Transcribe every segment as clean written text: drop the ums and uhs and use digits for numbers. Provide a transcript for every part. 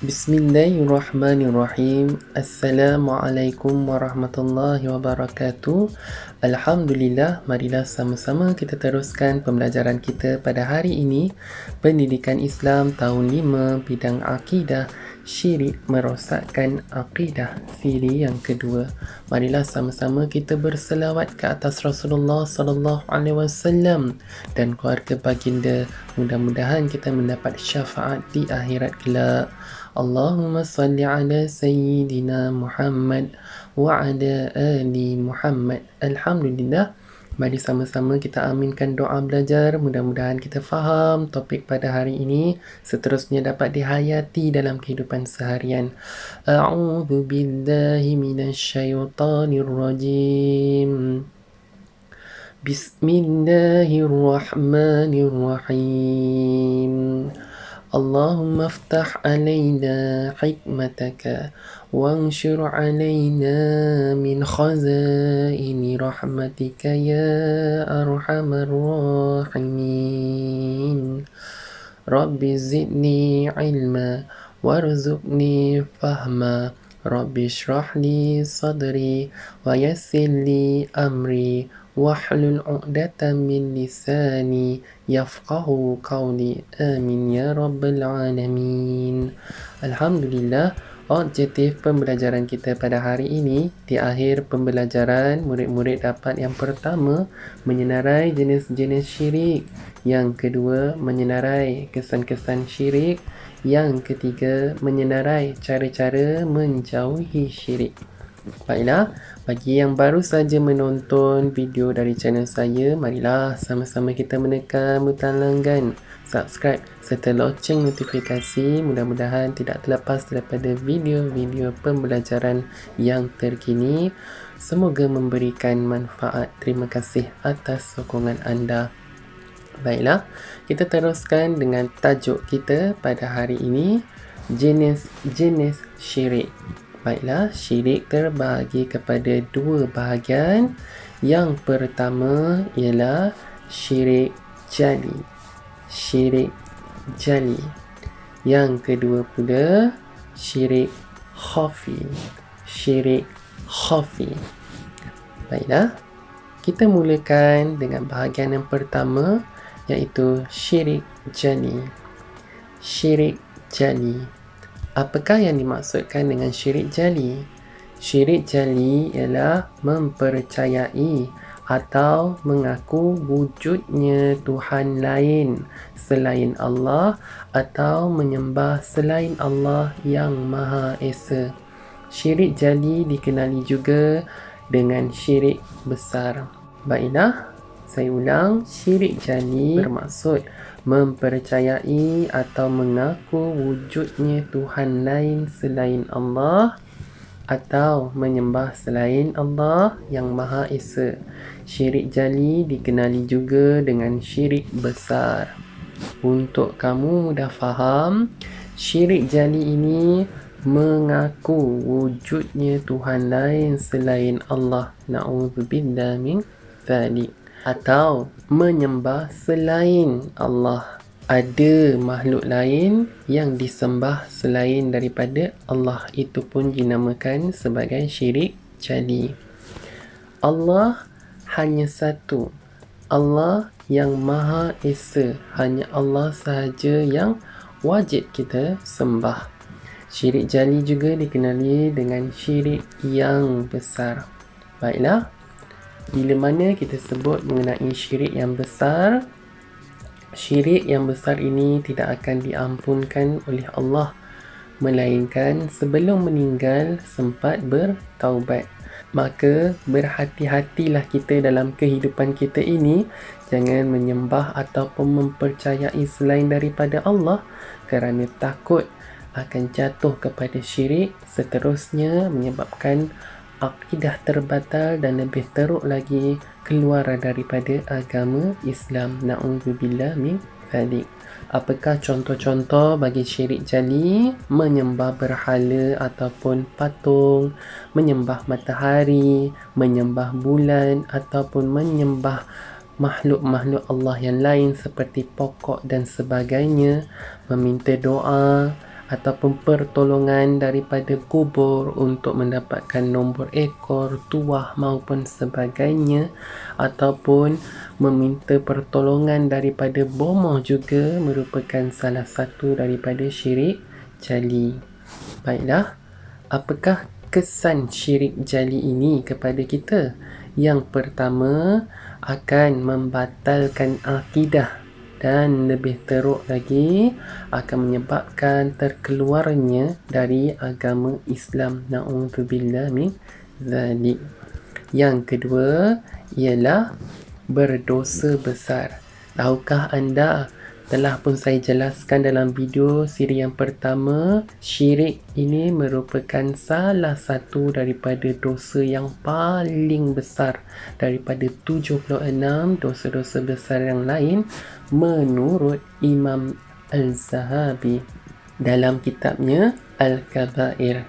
Bismillahirrahmanirrahim. Assalamualaikum warahmatullahi wabarakatuh. Alhamdulillah, marilah sama-sama kita teruskan pembelajaran kita pada hari ini. Pendidikan Islam tahun 5, bidang akidah, syirik merosakkan akidah, siri yang kedua. Marilah sama-sama kita berselawat ke atas Rasulullah sallallahu alaihi wasallam dan keluarga baginda. Mudah-mudahan kita mendapat syafaat di akhirat kelak. Allahumma salli ala Sayyidina Muhammad wa ala ali Muhammad. Alhamdulillah. Mari sama-sama kita aminkan doa belajar. Mudah-mudahan kita faham topik pada hari ini, seterusnya dapat dihayati dalam kehidupan seharian. A'udzu billahi minasyaitonir rajim. Bismillahirrahmanirrahim. اللهم افتح علينا حكمتك وانشر علينا من خزائن رحمتك يا أرحم الراحمين رب زدني علما وارزقني فهما رب اشرح لي صدري ويسر لي أمري wahlul 'uqdatam min lisani yafqahu qawli. Amin ya rabbal alamin. Alhamdulillah, objektif pembelajaran kita pada hari ini, di akhir pembelajaran murid-murid dapat yang pertama menyenarai jenis-jenis syirik, yang kedua menyenarai kesan-kesan syirik, yang ketiga menyenarai cara-cara menjauhi syirik. Baiklah, bagi yang baru saja menonton video dari channel saya, marilah sama-sama kita menekan butang langgan subscribe serta loceng notifikasi. Mudah-mudahan tidak terlepas daripada video-video pembelajaran yang terkini. Semoga memberikan manfaat. Terima kasih atas sokongan anda. Baiklah, kita teruskan dengan tajuk kita pada hari ini, jenis-jenis syirik. Baiklah, syirik terbahagi kepada dua bahagian. Yang pertama ialah syirik jali. Syirik jali. Yang kedua pula syirik khafi. Syirik khafi. Baiklah, kita mulakan dengan bahagian yang pertama, iaitu syirik jali. Syirik jali. Apakah yang dimaksudkan dengan syirik jali? Syirik jali ialah mempercayai atau mengaku wujudnya Tuhan lain selain Allah atau menyembah selain Allah yang Maha Esa. Syirik jali dikenali juga dengan syirik besar. Baiklah, saya ulang, syirik jali bermaksud mempercayai atau mengaku wujudnya Tuhan lain selain Allah atau menyembah selain Allah yang Maha Esa. Syirik jali dikenali juga dengan syirik besar. Untuk kamu mudah faham, syirik jali ini mengaku wujudnya Tuhan lain selain Allah. Na'udzubillah min dzalik. Atau menyembah selain Allah. Ada makhluk lain yang disembah selain daripada Allah. Itu pun dinamakan sebagai syirik jali. Allah hanya satu. Allah yang Maha Esa. Hanya Allah sahaja yang wajib kita sembah. Syirik jali juga dikenali dengan syirik yang besar. Baiklah, bila mana kita sebut mengenai syirik yang besar, syirik yang besar ini tidak akan diampunkan oleh Allah, melainkan sebelum meninggal sempat bertaubat. Maka berhati-hatilah kita dalam kehidupan kita ini, jangan menyembah ataupun mempercayai selain daripada Allah, kerana takut akan jatuh kepada syirik, seterusnya menyebabkan akidah terbatal dan lebih teruk lagi keluar daripada agama Islam. Na'udzubillah min dzalik. Apakah contoh-contoh bagi syirik jali? Menyembah berhala ataupun patung, menyembah matahari, menyembah bulan ataupun menyembah makhluk-makhluk Allah yang lain seperti pokok dan sebagainya, meminta doa ataupun pertolongan daripada kubur untuk mendapatkan nombor ekor, tuah maupun sebagainya, ataupun meminta pertolongan daripada bomoh juga merupakan salah satu daripada syirik jali. Baiklah, apakah kesan syirik jali ini kepada kita? Yang pertama, akan membatalkan akidah dan lebih teruk lagi akan menyebabkan terkeluarnya dari agama Islam. Na'udzubillah min zalik. Yang kedua ialah berdosa besar. Tahukah anda, telah pun saya jelaskan dalam video siri yang pertama, syirik ini merupakan salah satu daripada dosa yang paling besar daripada 76 dosa-dosa besar yang lain menurut Imam Al-Zahabi dalam kitabnya Al-Kabair.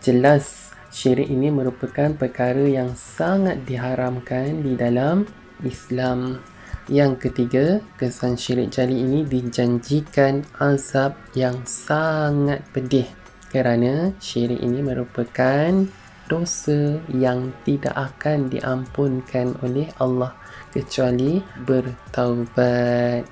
Jelas syirik ini merupakan perkara yang sangat diharamkan di dalam Islam. Yang ketiga, kesan syirik jali ini dijanjikan azab yang sangat pedih kerana syirik ini merupakan dosa yang tidak akan diampunkan oleh Allah kecuali bertaubat.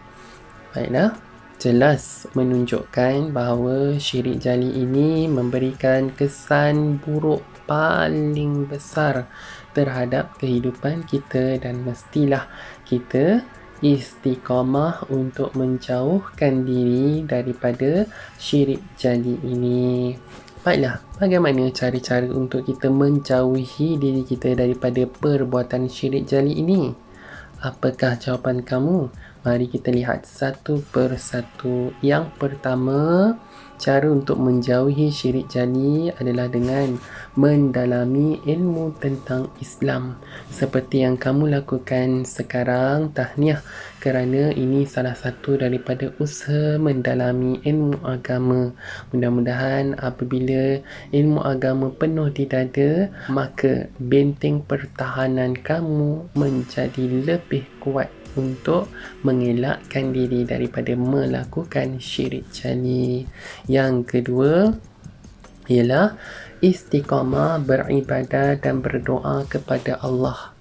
Baiklah, jelas menunjukkan bahawa syirik jali ini memberikan kesan buruk paling besar terhadap kehidupan kita dan mestilah kita istiqamah untuk menjauhkan diri daripada syirik jali ini. Baiklah, bagaimana cara-cara untuk kita menjauhi diri kita daripada perbuatan syirik jali ini? Apakah jawapan kamu? Mari kita lihat satu persatu. Yang pertama, cara untuk menjauhi syirik jali adalah dengan mendalami ilmu tentang Islam. Seperti yang kamu lakukan sekarang, tahniah, kerana ini salah satu daripada usaha mendalami ilmu agama. Mudah-mudahan apabila ilmu agama penuh di dada, maka benteng pertahanan kamu menjadi lebih kuat untuk mengelakkan diri daripada melakukan syirik jali. Yang kedua ialah istiqamah beribadah dan berdoa kepada Allah.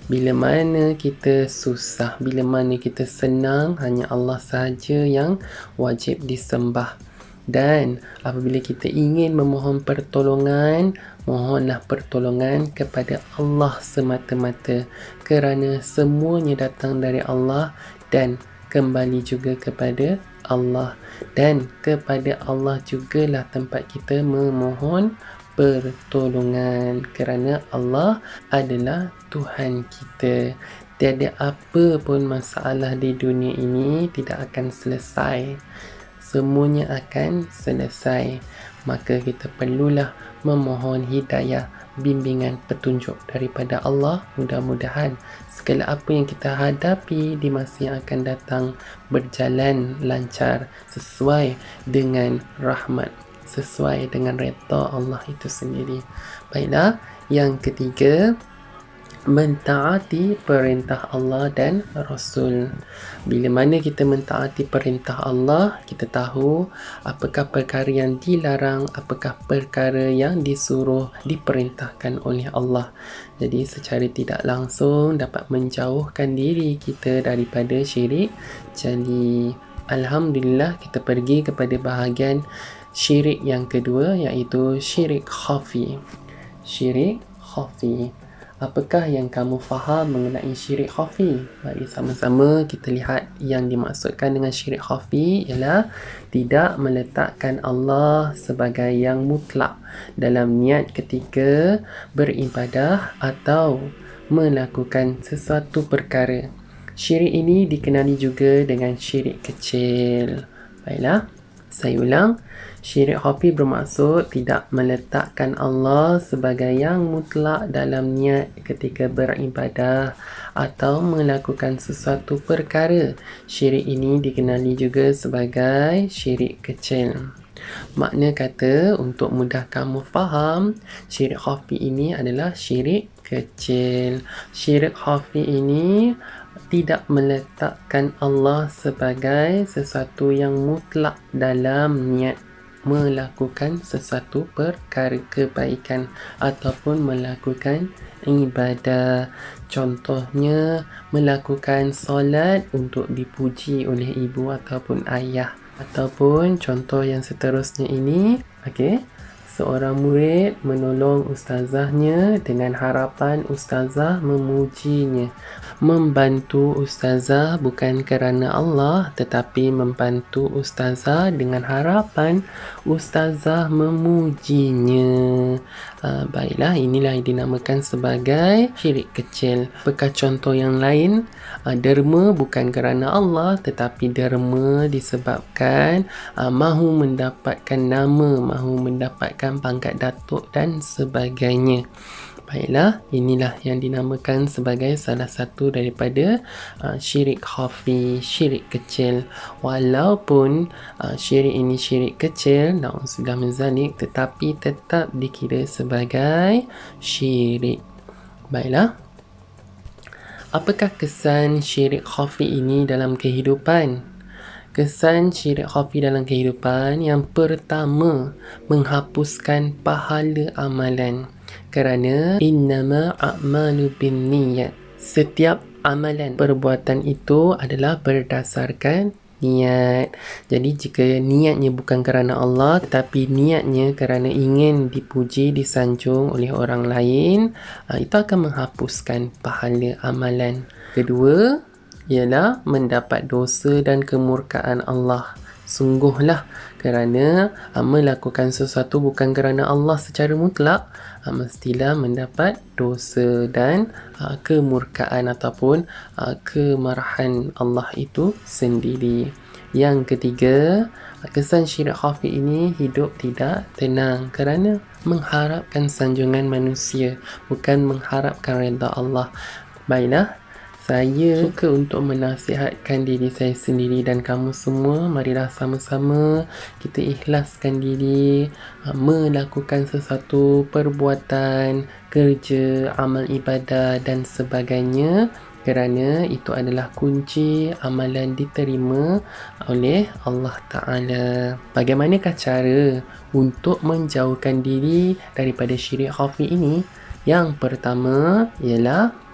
Bila mana kita susah, bila mana kita senang, hanya Allah sahaja yang wajib disembah. Dan apabila kita ingin memohon pertolongan, mohonlah pertolongan kepada Allah semata-mata, kerana semuanya datang dari Allah dan kembali juga kepada Allah, dan kepada Allah jugalah tempat kita memohon pertolongan, kerana Allah adalah Tuhan kita. Tiada apa pun masalah di dunia ini tidak akan selesai. Semuanya akan selesai. Maka kita perlulah memohon hidayah, bimbingan, petunjuk daripada Allah. Mudah-mudahan segala apa yang kita hadapi di masa yang akan datang berjalan lancar sesuai dengan rahmat, sesuai dengan redha Allah itu sendiri. Baiklah, yang ketiga, mentaati perintah Allah dan Rasul. Bila mana kita mentaati perintah Allah, kita tahu apakah perkara yang dilarang, apakah perkara yang disuruh, diperintahkan oleh Allah. Jadi secara tidak langsung dapat menjauhkan diri kita daripada syirik jali. Alhamdulillah, kita pergi kepada bahagian syirik yang kedua, iaitu syirik khafi. Syirik khafi. Apakah yang kamu faham mengenai syirik khafi? Mari sama-sama kita lihat yang dimaksudkan dengan syirik khafi ialah tidak meletakkan Allah sebagai yang mutlak dalam niat ketika beribadah atau melakukan sesuatu perkara. Syirik ini dikenali juga dengan syirik kecil. Baiklah, saya ulang. Syirik khafi bermaksud tidak meletakkan Allah sebagai yang mutlak dalam niat ketika beribadah atau melakukan sesuatu perkara. Syirik ini dikenali juga sebagai syirik kecil. Makna kata, untuk mudah kamu faham, syirik khafi ini adalah syirik kecil. Syirik khafi ini tidak meletakkan Allah sebagai sesuatu yang mutlak dalam niat. melakukan sesuatu perkara kebaikan ataupun melakukan ibadah. Contohnya, melakukan solat untuk dipuji oleh ibu ataupun ayah. Ataupun contoh yang seterusnya ini, seorang murid menolong ustazahnya dengan harapan ustazah memujinya. Membantu ustazah bukan kerana Allah, tetapi membantu ustazah dengan harapan ustazah memujinya. Baiklah, inilah yang dinamakan sebagai syirik kecil. Apakah contoh yang lain? Derma bukan kerana Allah, tetapi derma disebabkan mahu mendapatkan nama, mahu mendapatkan pangkat datuk dan sebagainya. Baiklah, inilah yang dinamakan sebagai salah satu daripada syirik khafi, syirik kecil. Walaupun syirik ini syirik kecil, na'udzubillah min zalik, tetapi tetap dikira sebagai syirik. Baiklah, apakah kesan syirik khafi ini dalam kehidupan? Kesan syirik khafi dalam kehidupan, yang pertama, menghapuskan pahala amalan. Kerana innama a'malu binniyat. Setiap amalan perbuatan itu adalah berdasarkan niat. Jadi jika niatnya bukan kerana Allah, tetapi niatnya kerana ingin dipuji, disanjung oleh orang lain, itu akan menghapuskan pahala amalan. Kedua, ialah mendapat dosa dan kemurkaan Allah. Sungguhlah, kerana melakukan sesuatu bukan kerana Allah secara mutlak, mestilah mendapat dosa dan kemurkaan ataupun kemarahan Allah itu sendiri. Yang ketiga, kesan syirik khafi ini hidup tidak tenang kerana mengharapkan sanjungan manusia, bukan mengharapkan redha Allah. Baiklah, saya suka untuk menasihatkan diri saya sendiri dan kamu semua, marilah sama-sama kita ikhlaskan diri melakukan sesuatu perbuatan, kerja, amal ibadah dan sebagainya, kerana itu adalah kunci amalan diterima oleh Allah Ta'ala. Bagaimanakah cara untuk menjauhkan diri daripada syirik khafi ini? Yang pertama ialah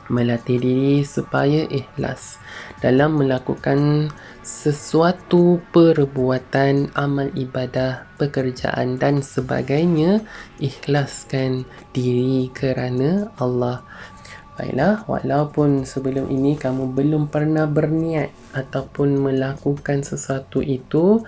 melatih diri supaya ikhlas dalam melakukan sesuatu perbuatan, amal ibadah, pekerjaan dan sebagainya. Ikhlaskan diri kerana Allah. Baiklah, walaupun sebelum ini kamu belum pernah berniat ataupun melakukan sesuatu itu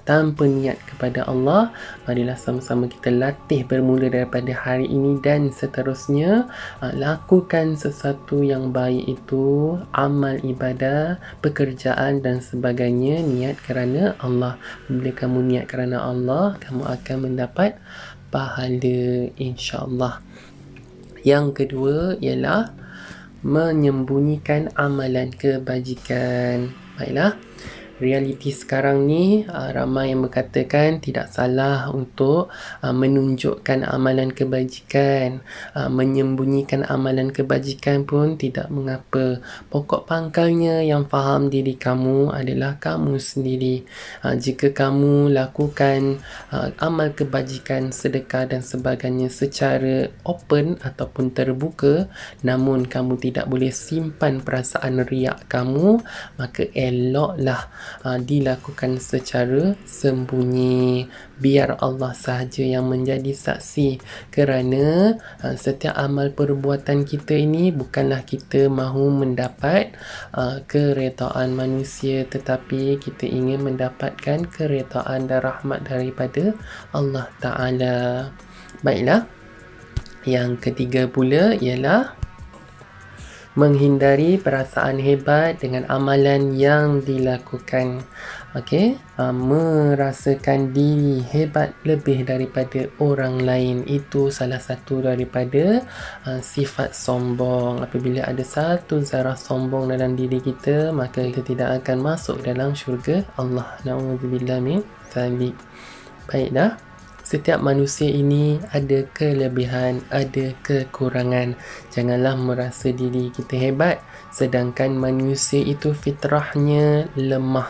tanpa niat kepada Allah, marilah sama-sama kita latih bermula daripada hari ini dan seterusnya. Lakukan sesuatu yang baik itu, amal ibadah, pekerjaan dan sebagainya, niat kerana Allah. Bila kamu niat kerana Allah, kamu akan mendapat pahala, insya-Allah. Yang kedua ialah menyembunyikan amalan kebajikan. Baiklah, realiti sekarang ni ramai yang berkatakan tidak salah untuk menunjukkan amalan kebajikan, menyembunyikan amalan kebajikan pun tidak mengapa. Pokok pangkalnya yang faham diri kamu adalah kamu sendiri. Jika kamu lakukan amal kebajikan, sedekah dan sebagainya secara open ataupun terbuka, namun kamu tidak boleh simpan perasaan riak kamu, maka eloklah dilakukan secara sembunyi, biar Allah sahaja yang menjadi saksi. Kerana setiap amal perbuatan kita ini bukanlah kita mahu mendapat keredaan manusia, tetapi kita ingin mendapatkan keredaan dan rahmat daripada Allah Ta'ala. Baiklah, yang ketiga pula ialah menghindari perasaan hebat dengan amalan yang dilakukan. Merasakan diri hebat lebih daripada orang lain, itu salah satu daripada sifat sombong. Apabila ada satu zarah sombong dalam diri kita, maka kita tidak akan masuk dalam syurga Allah. Na'udzubillah min zalik. Baiklah, setiap manusia ini ada kelebihan, ada kekurangan. Janganlah merasa diri kita hebat, sedangkan manusia itu fitrahnya lemah,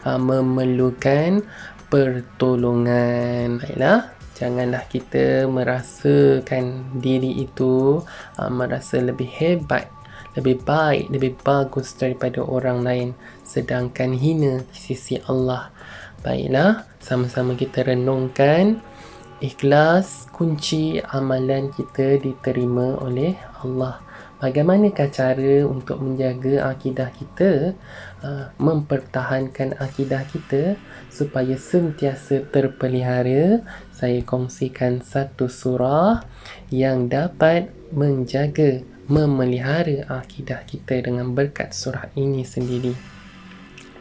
memerlukan pertolongan. Baiklah, janganlah kita merasakan diri itu merasa lebih hebat, lebih baik, lebih bagus daripada orang lain, sedangkan hina di sisi Allah. Baiklah, sama-sama kita renungkan. Ikhlas kunci amalan kita diterima oleh Allah. Bagaimanakah cara untuk menjaga akidah kita, mempertahankan akidah kita supaya sentiasa terpelihara? Saya kongsikan satu surah yang dapat menjaga, memelihara akidah kita dengan berkat surah ini sendiri.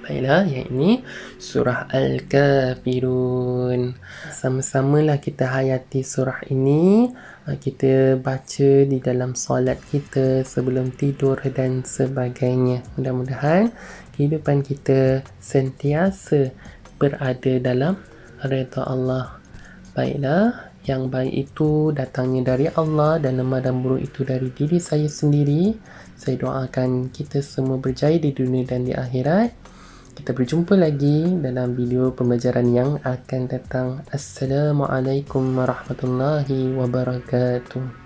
Baiklah, yang ini surah Al-Kafirun. Sama-samalah kita hayati surah ini. Kita baca di dalam solat kita, sebelum tidur dan sebagainya. Mudah-mudahan kehidupan kita sentiasa berada dalam redha Allah. Baiklah, yang baik itu datangnya dari Allah dan lemah dan buruk itu dari diri saya sendiri. Saya doakan kita semua berjaya di dunia dan di akhirat. Kita berjumpa lagi dalam video pembelajaran yang akan datang. Assalamualaikum warahmatullahi wabarakatuh.